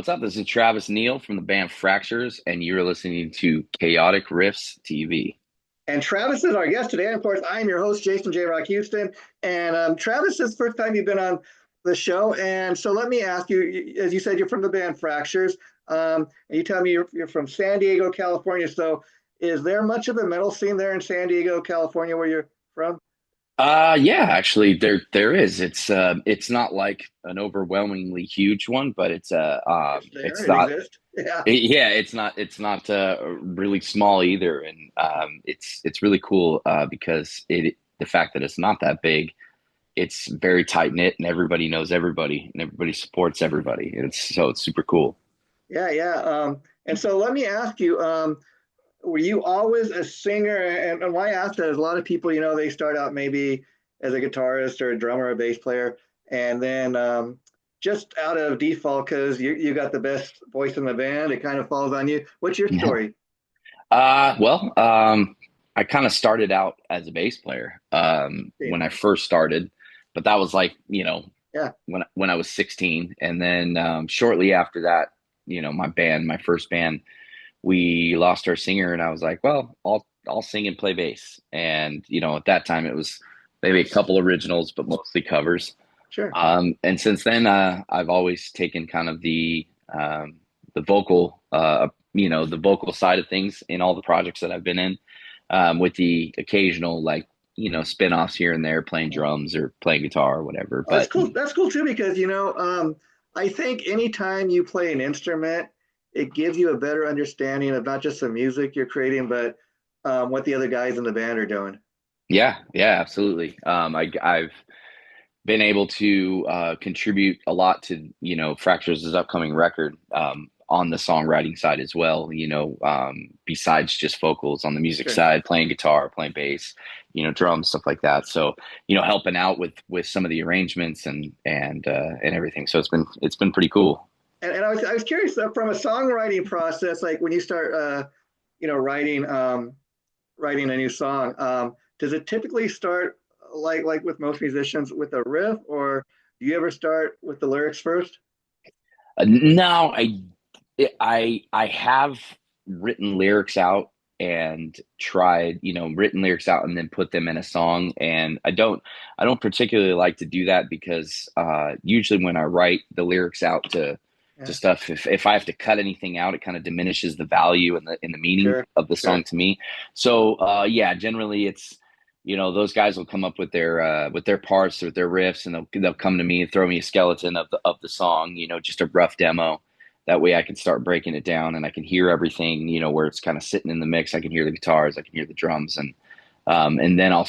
what's up? This is Travis Neal from the band Fraxures, and you're listening to Chaotic Riffs TV. And Travis is our guest today. And of course, I'm your host, Jason J. Rock Houston. And Travis, this is the first time you've been on the show. And so let me ask you, as you said, you're from the band Fractures. And you tell me you're from San Diego, California. So is there much of a metal scene there in San Diego, California, where you're from? Yeah, actually, there is. It's not like an overwhelmingly huge one, but It's there. it's It not. exists. Yeah. Yeah, it's not really small either, and it's really cool because the fact that it's not that big, it's very tight knit, and everybody knows everybody, and everybody supports everybody. And it's super cool. Yeah, yeah. And so let me ask you, were you always a singer? And why I ask that is a lot of people, they start out maybe as a guitarist or a drummer or a bass player, and then just out of default, because you got the best voice in the band, it kind of falls on you. What's your story? Well, I kind of started out as a bass player when I first started, but that was like, Yeah. when I was 16, and then shortly after that, my first band, we lost our singer, and I was like, well, I'll sing and play bass. And at that time it was maybe a couple originals, but mostly covers. Sure. And since then, I've always taken kind of the vocal, the vocal side of things in all the projects that I've been in, with the occasional like spin-offs here and there, playing drums or playing guitar or whatever. Oh, that's But cool. That's cool too, because I think anytime you play an instrument, it gives you a better understanding of not just the music you're creating, but what the other guys in the band are doing. yeah, absolutely. I've been able to contribute a lot to Fractures' upcoming record, on the songwriting side as well. Besides just vocals, on the music Sure. side, playing guitar, playing bass, drums, stuff like that. So helping out with some of the arrangements and everything. So it's been pretty cool. And I was curious, from a songwriting process, like when you start, writing writing a new song, does it typically start like with most musicians with a riff, or do you ever start with the lyrics first? No, I have written lyrics out and tried, written lyrics out and then put them in a song. And I don't particularly like to do that because usually when I write the lyrics out to Yeah. stuff, if I have to cut anything out, it kind of diminishes the value and the meaning Sure. of the song Sure. to me. So yeah, generally it's those guys will come up with their parts or their riffs, and they'll come to me and throw me a skeleton of the song, just a rough demo. That way I can start breaking it down and I can hear everything, where it's kind of sitting in the mix. I can hear the guitars, I can hear the drums, and then I'll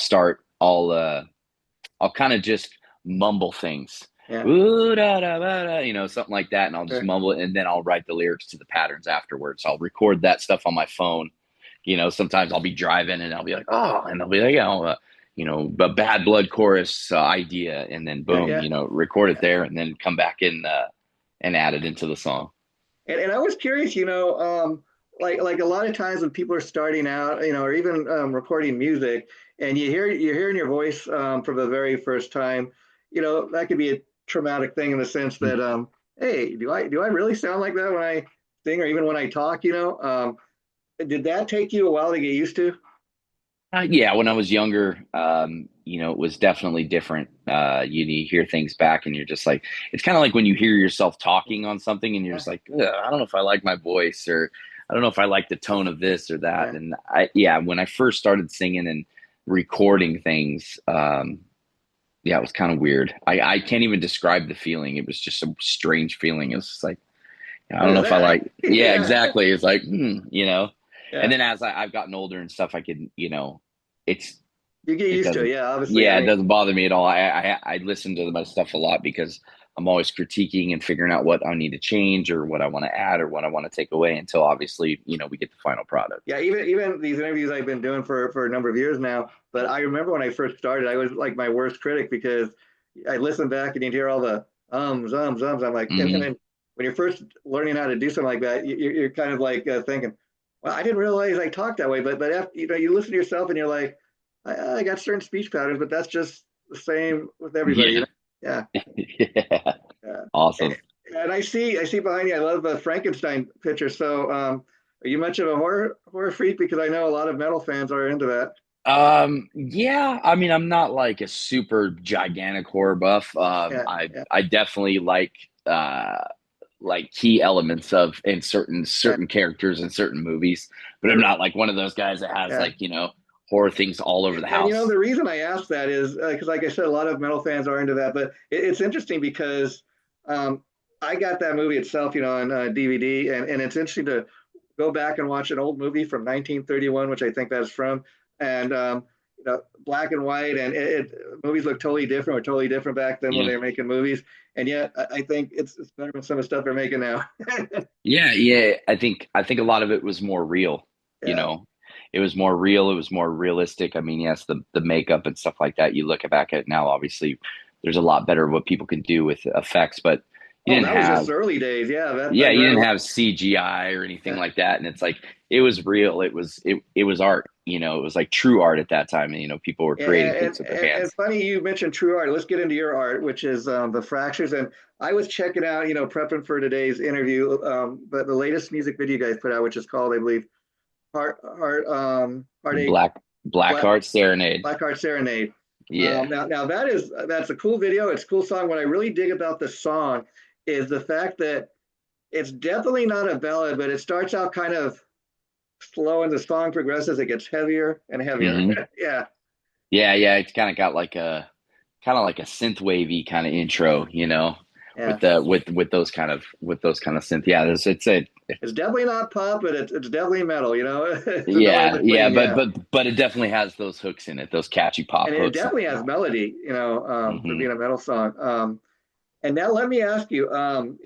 kind of just mumble things. Yeah. Ooh, da, da, da, da, something like that. And I'll just Sure. mumble it, and then I'll write the lyrics to the patterns afterwards. I'll record that stuff on my phone. Sometimes I'll be driving and I'll be like, oh, and they'll be like, a bad blood chorus idea. And then Yeah. boom, Yeah. record it there and then come back in and add it into the song. And I was curious, like a lot of times when people are starting out, or even recording music, and you're hearing your voice for the very first time, that could be a traumatic thing in the sense that, hey, do I really sound like that when I sing or even when I talk? Did that take you a while to get used to? Yeah, when I was younger, it was definitely different. You hear things back, and you're just like, it's kind of like when you hear yourself talking on something, and you're Yeah. just like, "Ugh, I don't know if I like my voice, or I don't know if I like the tone of this or that." Yeah. And yeah, when I first started singing and recording things, yeah, it was kind of weird. I can't even describe the feeling. It was just a strange feeling. It was just like, I What don't is know if I that? like. Yeah, Yeah. exactly. It's like. And Yeah. then as I've gotten older and stuff, I can, it's You get it used to it. doesn't. Yeah. Obviously. I Yeah, it mean, doesn't bother me at all. I listen to my stuff a lot because I'm always critiquing and figuring out what I need to change or what I want to add or what I want to take away until obviously we get the final product. yeah, even these interviews I've been doing for a number of years now. But I remember when I first started, I was like my worst critic because I listened back and you'd hear all the ums. I'm like, and Hmm. then when you're first learning how to do something like that, you're kind of like thinking, well, I didn't realize I talked that way. But after you listen to yourself and you're like, I got certain speech patterns, but that's just the same with everybody. Yeah. Yeah. Yeah. Yeah. And, Awesome. And I see behind you. I love the Frankenstein picture. So, are you much of a horror freak? Because I know a lot of metal fans are into that. Yeah, I mean, I'm not like a super gigantic horror buff. Yeah, yeah, I definitely like key elements of in yeah, certain characters in certain movies, but I'm not like one of those guys that has yeah. like, horror things all over the And house. the reason I asked that is because, like I said, a lot of metal fans are into that. But it's interesting because um, I got that movie itself, on DVD, and it's interesting to go back and watch an old movie from 1931, which I think that's from, and black and white, and movies look totally different, or totally different back then when Yeah. they were making movies, and yet I think it's better than some of the stuff they're making now. Yeah, yeah. I think a lot of it was more real, you Yeah. know. It was more real, it was more realistic. I mean, yes, the makeup and stuff like that, you look back at it now, obviously there's a lot better what people can do with effects, but you Oh, didn't that was just have the early days. Yeah, yeah, that you didn't grandma. have CGI or anything Yeah. like that. And it's like it was real. It was art, it was like true art at that time. And people were creating And, things with their and hands. funny you mentioned true art. Let's get into your art, which is the Fractures. And I was checking out, prepping for today's interview, but the latest music video you guys put out, which is called, I believe, Heartache, Black Blackheart Serenade. Blackheart Serenade. Yeah. Now that's a cool video. It's a cool song. What I really dig about the song is the fact that it's definitely not a ballad, but it starts out kind of slow, and the song progresses. It gets heavier and heavier. Hmm. Yeah, Yeah, yeah. It's kind of got like a synth wavy kind of intro, yeah. with those kind of synth. Yeah, it's a It's definitely not pop, but it's definitely metal. It's a middle in yeah, yeah, between. Yeah, but it definitely has those hooks in it, those catchy pop and it hooks. definitely has melody. For Hmm. being a metal song. And now let me ask you.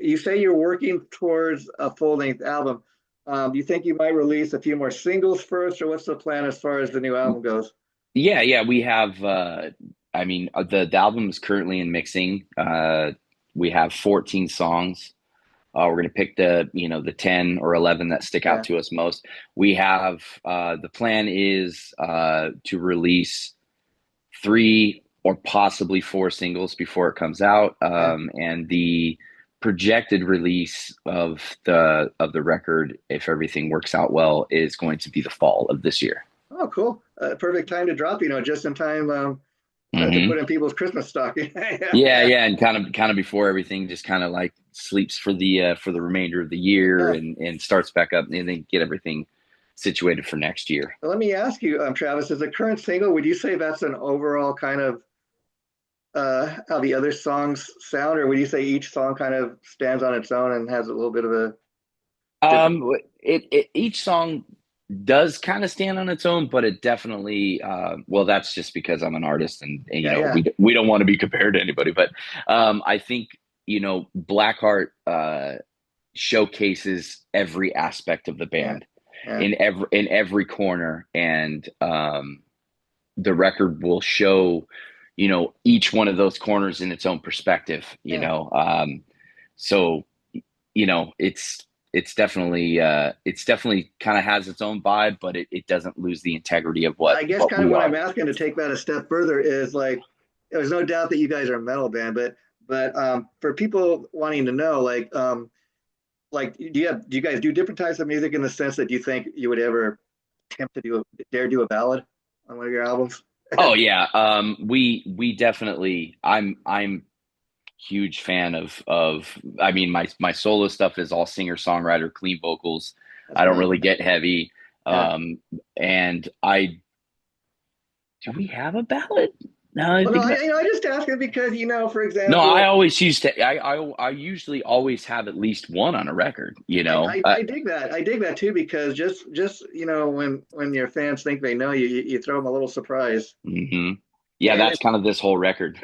You say you're working towards a full length album. Do you think you might release a few more singles first, or what's the plan as far as the new album goes? Yeah, yeah, we have. I mean, the album is currently in mixing. We have 14 songs. We're gonna pick the 10 or 11 that stick out Yeah, to us most. We have the plan is to release three or possibly four singles before it comes out, yeah. and the projected release of the record, if everything works out well, is going to be the fall of this year. Oh, cool. Perfect time to drop. Just in time to put Hmm. in people's Christmas stocking. Yeah, Yeah, yeah, yeah, and kind of before everything just kind of like sleeps for the remainder of the year yeah. and starts back up and then get everything situated for next year. Let me ask you, Travis, is the current single, would you say that's an overall kind of how the other songs sound, or would you say each song kind of stands on its own and has a little bit of a different? It each song does kind of stand on its own, but it definitely well, that's just because I'm an artist and Yeah, yeah, we don't want to be compared to anybody, but I think Blackheart showcases every aspect of the yeah, band yeah, in every corner, and the record will show each one of those corners in its own perspective. yeah. So it's definitely kind of has its own vibe, but it doesn't lose the integrity of I guess what kind of we what I'm are. asking to take that a step further is like, there's no doubt that you guys are a metal band, but for people wanting to know, like do you guys do different types of music in the sense that you think you would ever attempt to dare do a ballad on one of your albums? Oh yeah, we definitely. I'm huge fan of. I mean, my solo stuff is all singer songwriter, clean vocals. That's I don't great. really get heavy. Yeah. And I do we have a ballad? No, I Well, no, think that. I just ask it because for No, I example, always used to. I usually always have at least one on a record. I dig that. I dig that too because just when your fans think they know you, you throw them a little surprise, hmm Yeah, and that's kind of this whole record.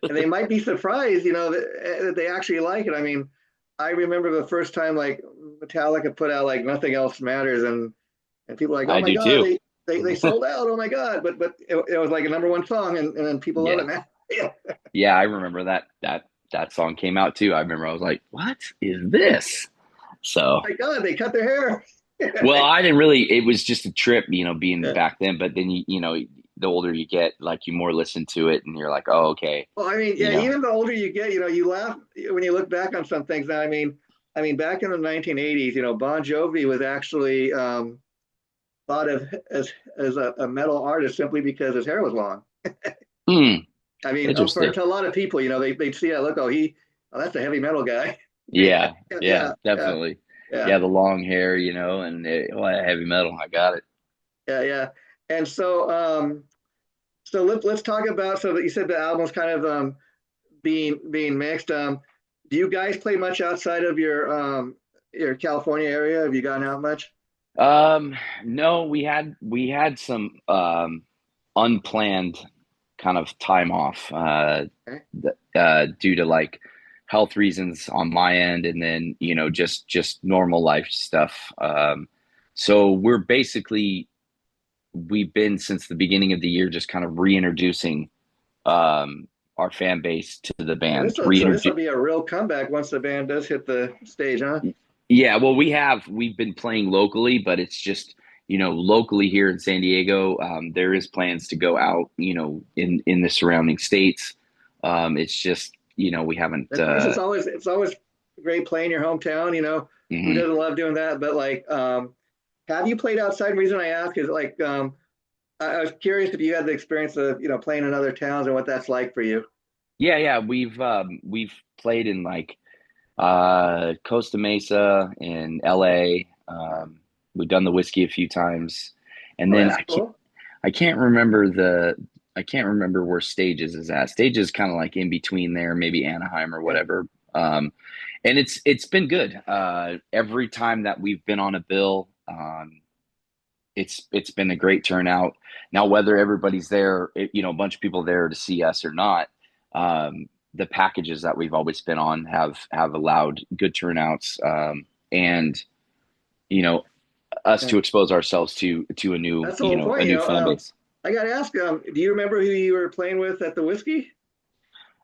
they might be surprised, that they actually like it. I mean, I remember the first time like Metallica put out like Nothing Else Matters, and people were like, oh I my do god, too. they sold out. Oh my god, but it was like a number one song, and then people love Yeah, it now. Yeah. yeah, I remember that song came out too. I remember I was like, "What is this?" Oh So, my god, they cut their hair. well, I didn't really. It was just a trip, being Yeah. back then. But then the older you get, like you more listen to it, and you're like, oh, okay, Well, I mean, you yeah, know. even the older you get, you laugh when you look back on some things. Now, I mean, back in the 1980s, Bon Jovi was actually thought of as a metal artist simply because his hair was long. Hmm, I mean, for interesting. to a lot of people, they'd see that look, oh, that's a heavy metal guy. Yeah, Yeah, yeah, yeah, yeah, definitely. yeah, Yeah, the long hair, and heavy metal. I got it. yeah, yeah. And so let's talk about, so that you said the album's kind of being mixed. Do you guys play much outside of your California area? Have you gone out much? Um, no, we had some unplanned kind of time off Okay. due to like health reasons on my end, and then just normal life stuff. So we've been since the beginning of the year just kind of reintroducing our fan base to the Yeah, band. so this will be a real comeback once the band does hit the stage, huh? Yeah, well, we've been playing locally, but it's just locally here in San Diego. There is plans to go out, in the surrounding states. It's just we haven't. Of course, it's always great playing your hometown. Who Mhm. doesn't love doing that? But like, have you played outside? The reason I ask is like, I was curious if you had the experience of playing in other towns and what that's like for you. Yeah, yeah, we've played in like Costa Mesa in LA. We've done the whiskey a few times, and Oh, then that's cool. I can't remember I can't remember where Stages is at. Stages kind of like in between there, maybe Anaheim or Yeah, whatever. And it's been good. Every time that we've been on a bill, it's been a great turnout. Now, whether everybody's there, a bunch of people there to see us or not, the packages that we've always been on have allowed good turnouts, and you know us yeah. to expose ourselves to a new That's the whole a point. new fan base. I got to ask, do you remember who you were playing with at the whiskey?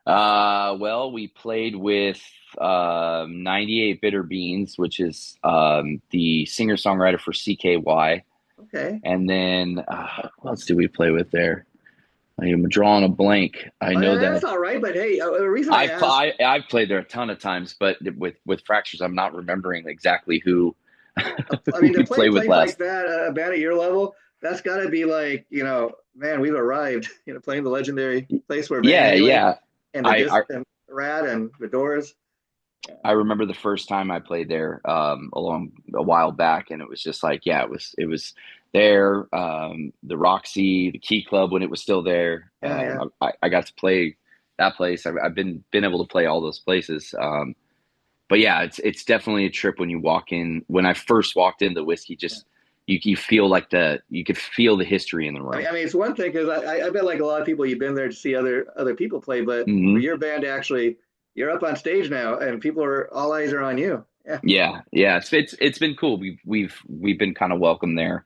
Well, we played with 98 Bitter Beans, which is the singer songwriter for CKY. Okay. And then what else did we play with there? I am drawing a blank. I Oh, know yeah, that that's all right. But hey, the reason I asked, I've played there a ton of times, but with Fractures, I'm not remembering exactly who I who mean, to we play a played with place like last. that, a band at your level, that's got to be like, man, we've arrived. Playing the legendary place where Van Yeah, Halen yeah. and I, I and Rat and the Doors. Yeah, I remember the first time I played there along a while back, and it was just like, yeah, it was there. The Roxy, the Key Club when it was still there. yeah, I got to play that place. I've been able to play all those places. But yeah, it's definitely a trip when you walk in. When I first walked in, the whiskey yeah. just you feel like you could feel the history in the I mean, room. I mean, it's one thing because I bet like a lot of people you've been there to see other people play, but for Hmm. your band to actually, you're up on stage now and people are all eyes are on you. Yeah, Yeah, yeah, it's been cool. We've been kind of welcome there,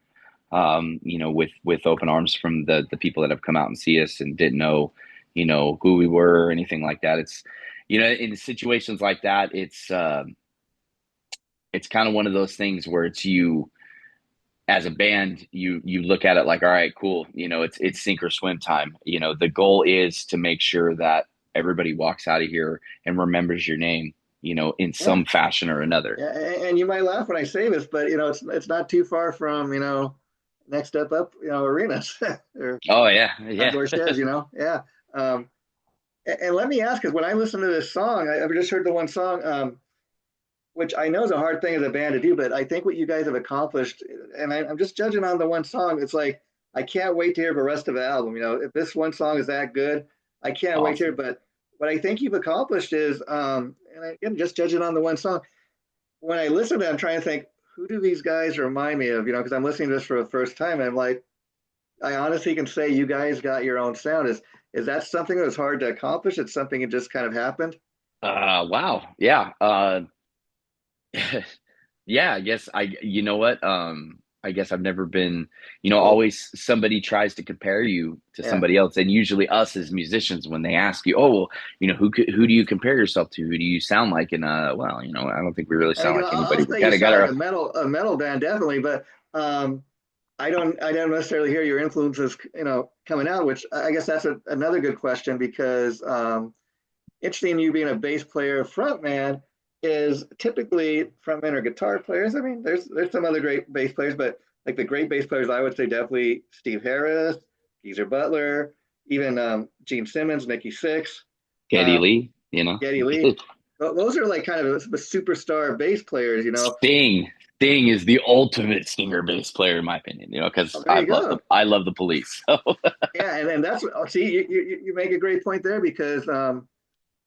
with open arms from the people that have come out and see us and didn't know, who we were or anything like that. It's, in situations like that, it's kind of one of those things where it's you as a band, you look at it like, all right, cool, it's sink or swim time. The goal is to make sure that everybody walks out of here and remembers your name, in yeah, some fashion or another. yeah. And you might laugh when I say this, but it's not too far from next step up, arenas or Oh yeah, yeah. outdoor sheds. Yeah. Um, and let me ask, because when I listen to this song, I've just heard the one song. Which I know is a hard thing as a band to do, but I think what you guys have accomplished, and I'm just judging on the one song, it's like I can't wait to hear the rest of the album. If this one song is that good, I can't wait to hear. Awesome. But what I think you've accomplished is, and again, just judging on the one song, when I listen to it, I'm trying to think, who do these guys remind me of? Because I'm listening to this for the first time, and I'm like, I honestly can say you guys got your own sound. Is that something that was hard to accomplish? It's something that just kind of happened. Wow. Yeah. Yeah, I guess you know what? I guess I've never been, Oh, always somebody tries to compare you to yeah. somebody else. And usually us as musicians, when they ask you, oh, well, who do you compare yourself to? Who do you sound like? And, well, I don't think we really I mean, sound like I'll anybody. We say you kind of got sound like our, a metal band, definitely, but um, I don't necessarily hear your influences, coming out, which I guess that's another good question because interesting you being a bass player frontman is typically frontmen or guitar players. I mean, there's some other great bass players, but like the great bass players, I would say definitely Steve Harris, Geezer Butler, even Gene Simmons, Nikki Sixx, Geddy um, Lee, you know. Geddy Lee. Those are like kind of the superstar bass players, you know. Sting. Sting is the ultimate singer bass player in my opinion, you know, Oh, because there you go. I love the Police. So Yeah, and that's see, you make a great point there because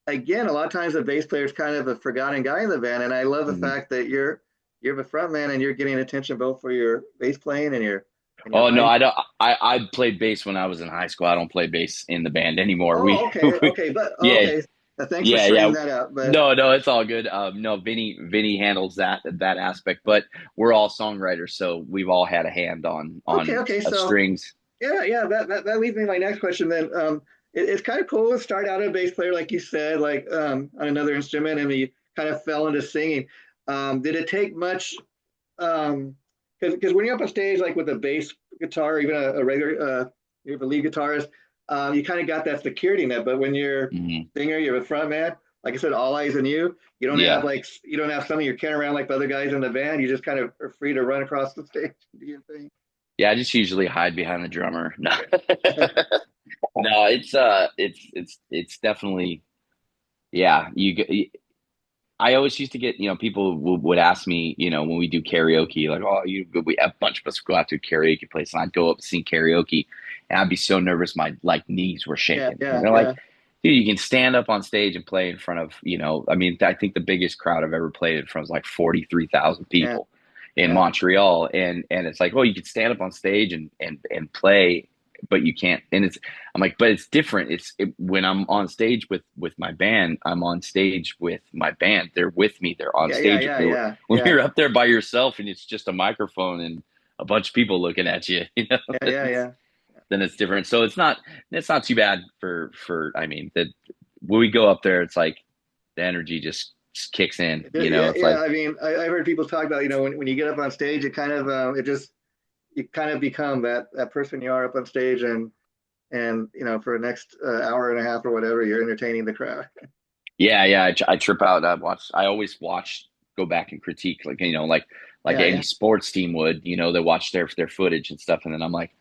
again, a lot of times the bass player is kind of a forgotten guy in the band, and I love the mhm. fact that you're the front man and you're getting attention both for your bass playing and your Oh no, mic. I don't. I played bass when I was in high school. I don't play bass in the band anymore. Oh, okay, We okay, but yeah, okay. Thanks for yeah. straightening that out. But No, no, it's all good. No, Vinny handles that aspect, but we're all songwriters, so we've all had a hand okay, on okay, so strings. yeah, yeah, that leads me to my next question. Then it's kind of cool to start out a bass player, like you said, like on another instrument, and you kind of fell into singing. Did it take much? Because when you're up on stage, like with a bass guitar, or even a regular, you have a lead guitarist, you kind of got that security net. But when you're a Hmm. singer, you're a front man. Like I said, all eyes on you. Yeah, You don't have something you're carrying around like the other guys in the band. You just kind of are free to run across the stage and do your thing. yeah. I just usually hide behind the drummer. No, no, it's definitely yeah. I always used to get, people would ask me, when we do karaoke, like, oh, we a bunch of us go out to a karaoke place, and I'd go up and sing karaoke, and I'd be so nervous, my like knees were Yeah, shaking. And yeah, they're like, yeah, dude, you can stand up on stage and play in front of, I mean, I think the biggest crowd I've ever played in front was like 43,000 yeah, people in yeah, Montreal, and it's like, oh, you can stand up on stage and play, but you can't. And I'm like, but it's different. When I'm on stage with my band, I'm on stage with my band. They're with me. They're on yeah, yeah, stage with yeah, me. yeah, When yeah, you're up there by yourself and it's just a microphone and a bunch of people looking at you, yeah, yeah, yeah. then it's different. So it's not too bad I mean that when we go up there, it's like the energy just kicks in. Yeah, It's yeah. like I mean, I've heard people talk about, when you get up on stage, it kind of, you kind of become that person you are up on stage, and for the next hour and a half or whatever, you're entertaining the crowd. yeah, yeah. I trip out. I always watch, go back and critique, like like Yeah, any yeah, sports team would. They watch their footage and stuff, and then I'm like,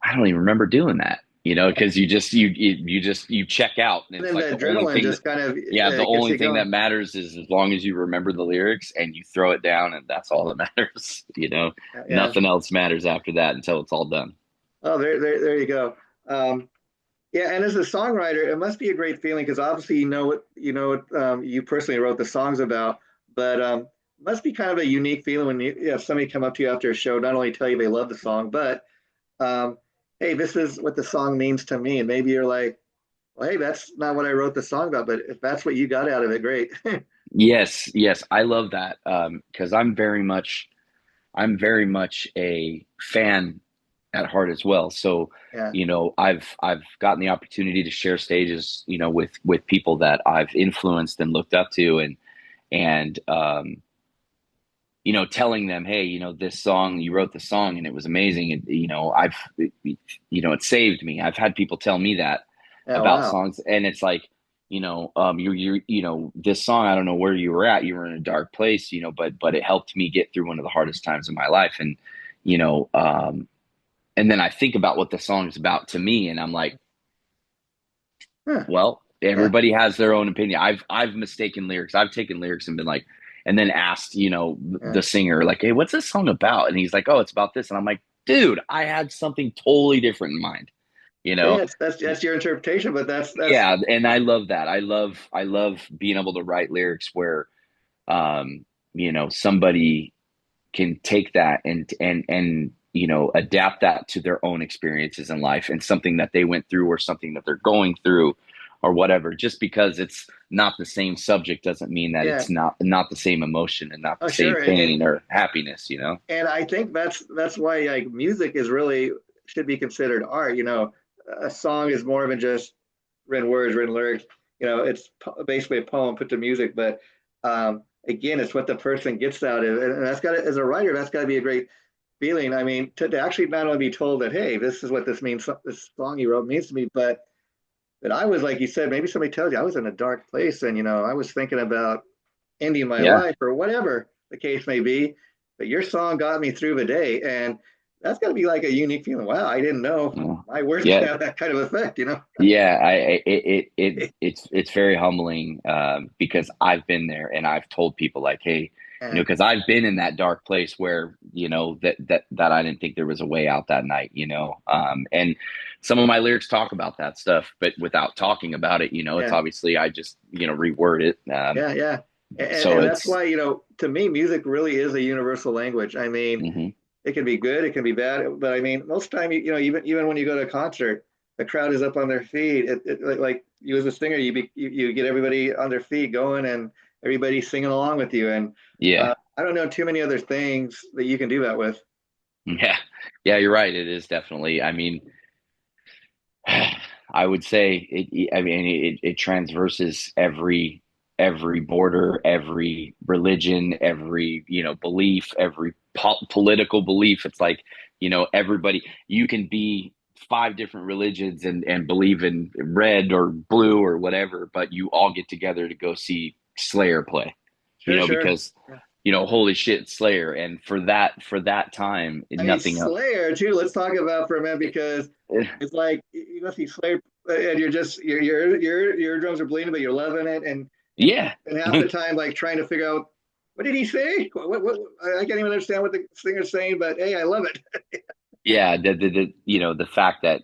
I don't even remember doing that. Because you check out, and and it's then like the the only adrenaline thing that just kind of yeah, the gets only you thing that going. matters is as long as you remember the lyrics and you throw it down, and that's all that matters. Yeah, yeah. Nothing else matters after that until it's all done. Oh, there you go. Yeah, and as a songwriter, it must be a great feeling because obviously you know what you personally wrote the songs about, but it must be kind of a unique feeling when you have somebody come up to you after a show, not only tell you they love the song, but um, hey, this is what the song means to me, and maybe you're like, well, hey, that's not what I wrote the song about, but if that's what you got out of it, great. Yes, yes, I love that because I'm very much a fan at heart as well. So, Yeah, I've gotten the opportunity to share stages, with people that I've influenced and looked up to, and telling them, hey, this song, you wrote the song and it was amazing, and it saved me. I've had people tell me that yeah, about wow, songs, and it's like, this song, I don't know where you were at, you were in a dark place, but it helped me get through one of the hardest times of my life. And you know and then I think about what the song is about to me, and I'm like, huh. well, Yeah, everybody has their own opinion. I've mistaken lyrics. I've taken lyrics and been like, and then asked, yeah. the singer, like, hey, what's this song about? And he's like, oh, it's about this. And I'm like, dude, I had something totally different in mind, you Yeah, know? that's your interpretation, but that's Yeah, and I love that. I love being able to write lyrics where somebody can take that and adapt that to their own experiences in life and something that they went through or something that they're going through or whatever. Just because it's not the same subject doesn't mean that yeah. it's not the same emotion and not the Oh, same sure, pain or happiness. and I think that's why like music is really should be considered art. A song is more than just written words, written lyrics. It's basically a poem put to music. But again, it's what the person gets out of it, and that's got to, as a writer, that's got to be a great. feeling. I mean, to actually not only be told that, hey, this is what this means, this song you wrote means to me, but I was like you said, maybe somebody tells you I was in a dark place, and I was thinking about ending my Yeah. life or whatever the case may be. But your song got me through the day, and that's got to be like a unique feeling. Wow, I didn't know Yeah. my words could Yeah. have that kind of effect. Yeah, it's very humbling because I've been there and I've told people like, hey, And because I've been in that dark place where that I didn't think there was a way out that night, and some of my lyrics talk about that stuff, but without talking about it, it's yeah, obviously I just reword it, yeah. And, so and that's it's why, to me, music really is a universal language. I mean, hmm it can be good, it can be bad, but I mean, most time, even when you go to a concert, the crowd is up on their feet. Like you as a singer, you get everybody on their feet going, and everybody singing along with you. And yeah, I don't know too many other things that you can do that with. yeah, yeah, you're right. It is definitely. I mean, I would say it. I mean, it transverses every border, every religion, every belief, every political belief. It's like everybody. You can be five different religions and believe in red or blue or whatever, but you all get together to go see Slayer play. Sure, sure. Because Yeah. holy shit, Slayer, and for that time, I mean, nothing else. Slayer too. Let's talk about for a minute because it's like you go see Slayer, and you're just your eardrums are bleeding, but you're loving it, and Yeah. and half the time like trying to figure out what did he say? What I can't even understand what the singer's saying, but hey, I love it. Yeah, the fact that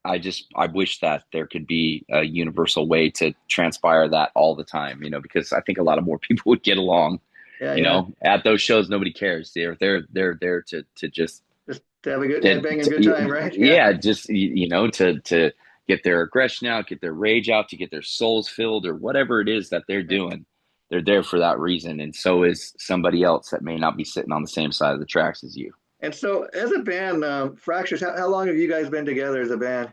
I wish that there could be a universal way to transpire that all the time, because I think a lot of more people would get along, Yeah, yeah. at those shows. Nobody cares. They're there to just Just to have a good to, headbang, a good time, right? Yeah. yeah, just to get their aggression out, get their rage out, to get their souls filled, or whatever it is that they're doing. They're there for that reason, and so is somebody else that may not be sitting on the same side of the tracks as you. And so, as a band, Fractures, how long have you guys been together as a band?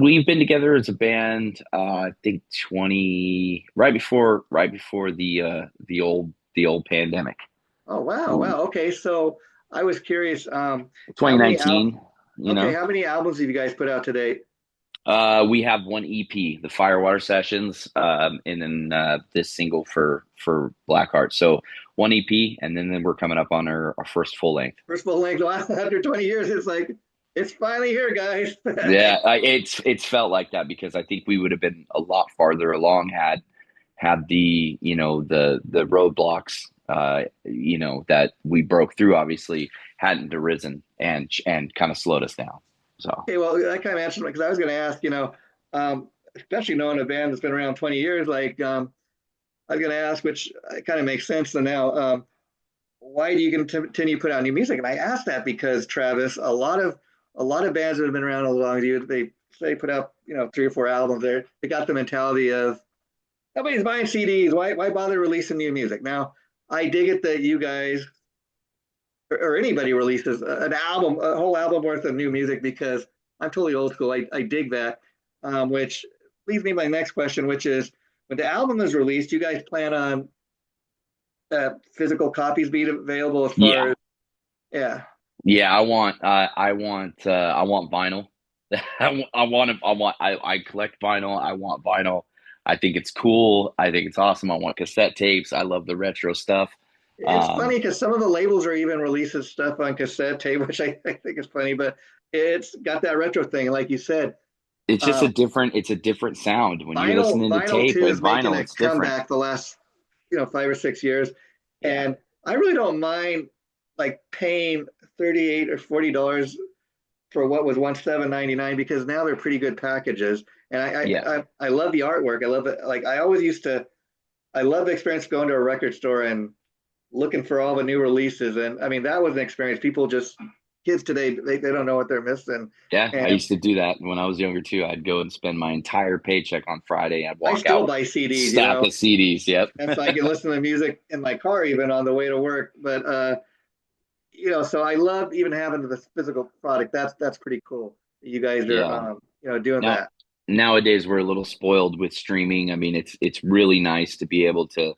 We've been together as a band, I think 20, right before the old pandemic. Oh, wow, Um, wow. Okay, so I was curious, how many al 2019, okay, how many albums have you guys put out to date? we have one EP, the Firewater Sessions, and then this single for Blackheart. So one EP, and then we're coming up on our first full length. First full length, wow, after 20 years, it's like it's finally here, guys. Yeah, it's felt like that because I think we would have been a lot farther along had the roadblocks that we broke through obviously hadn't arisen and kind of slowed us down. So Okay, well, that kind of answered because I was going to ask, especially knowing a band that's been around 20 years, like I was going to ask, which kind of makes sense now. Why do you continue to put out new music? And I asked that because Travis, a lot of bands that have been around as long as you, they put out 3 or 4 albums. They got the mentality of nobody's buying CDs. Why bother releasing new music? Now I dig it that you guys or anybody releases an album, a whole album worth of new music because I'm totally old school. I dig that, which leads me to my next question, which is when the album is released, you guys plan on physical copies being available as far yeah, as yeah. yeah, I want vinyl. I collect vinyl. I want vinyl. I think it's cool. I think it's awesome. I want cassette tapes. I love the retro stuff. It's Um, funny because some of the labels are even releases stuff on cassette tape, which I think is funny, but it's got that retro thing, like you said. it's just Um, it's a different sound when you're vinyl, listening to vinyl tape too and is making vinyl. a It's different. comeback the last 5 or 6 years, Yeah. and I really don't mind like paying $38 or $40 for what was once $7.99 because now they're pretty good packages, and Yeah. I love the artwork. I love it. Like I always used to. I love the experience going to a record store and looking for all the new releases, and I mean that was an experience. People just kids today they don't know what they're missing, Yeah, I and used to do that when I was younger too. I'd go and spend my entire paycheck on Friday. I'd I walk out still with a buy CDs. stack of CDs. Yep. And so I can listen to music in my car even on the way to work. But so I love even having the physical product. That's pretty cool. You guys are Yeah. doing Now that. nowadays we're a little spoiled with streaming. I mean, it's really nice to be able to,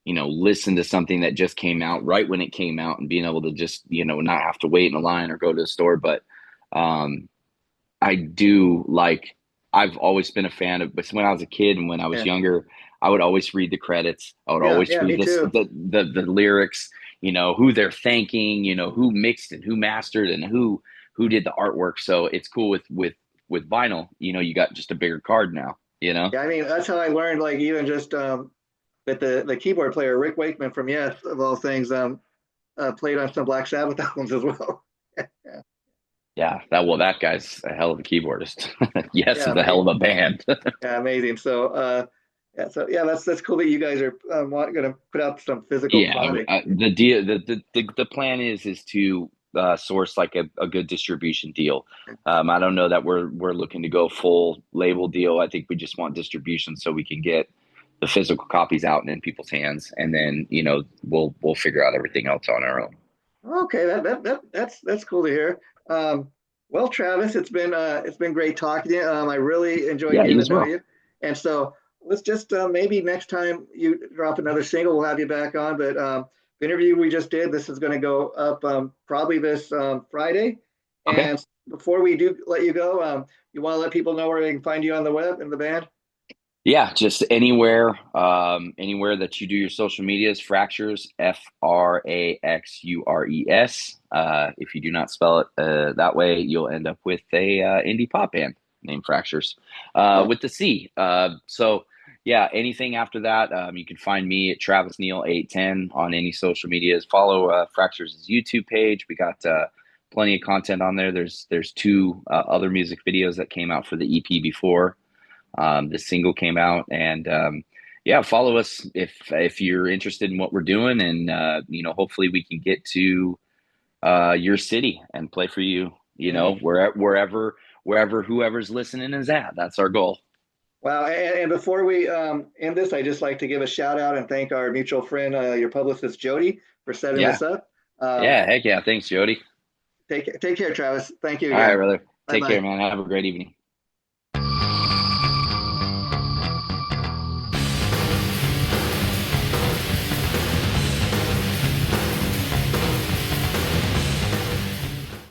listen to something that just came out right when it came out and being able to just, not have to wait in a line or go to the store. But um, I do like, I've always been a fan of, but when I was a kid and when I was Yeah, younger, I would always read the credits. I would yeah, always yeah. read Me this, too. the lyrics, who they're thanking, who mixed and who mastered and who did the artwork. So it's cool with vinyl, you got just a bigger card now, Yeah, I mean that's how I learned. Like even just that the keyboard player Rick Wakeman from Yes, of all things, played on some Black Sabbath albums as well. Yeah, Yeah, that guy's a hell of a keyboardist. Yes, yeah, it's a hell of a band. yeah, amazing. So so yeah, that's cool that you guys are going to put out some physical Yeah, product. the deal, the plan is to source like a good distribution deal. I don't know that we're looking to go full label deal. I think we just want distribution so we can get the physical copies out and in people's hands, and then we'll figure out everything else on our own. Okay, that's cool to hear. Well, Travis, it's been great talking to you. I really enjoyed Yeah, getting you to as know well. you, and so let's just maybe next time you drop another single, we'll have you back on. But the interview we just did, this is going to go up probably this Friday. Okay. And before we do let you go, you want to let people know where they can find you on the web and the band? Yeah, just anywhere that you do your social medias, Fraxures, Fraxures. If you do not spell it that way, you'll end up with a indie pop band named Fractures, Oh, with the C. So yeah, anything after that, you can find me at Travis Neal 810 on any social medias. Follow Fractures' YouTube page. We got plenty of content on there. There's two other music videos that came out for the EP before the single came out, and yeah, follow us if you're interested in what we're doing, and hopefully we can get to your city and play for you. yeah. Wherever whoever's listening is at. That's our goal. Wow. And before we end this, I just like to give a shout out and thank our mutual friend, your publicist, Jody, for setting Yeah, this up. Um, yeah, heck yeah. Thanks, Jody. take care, Travis. Thank you All right, again. brother. Bye Take care, bye. man. Have a great evening.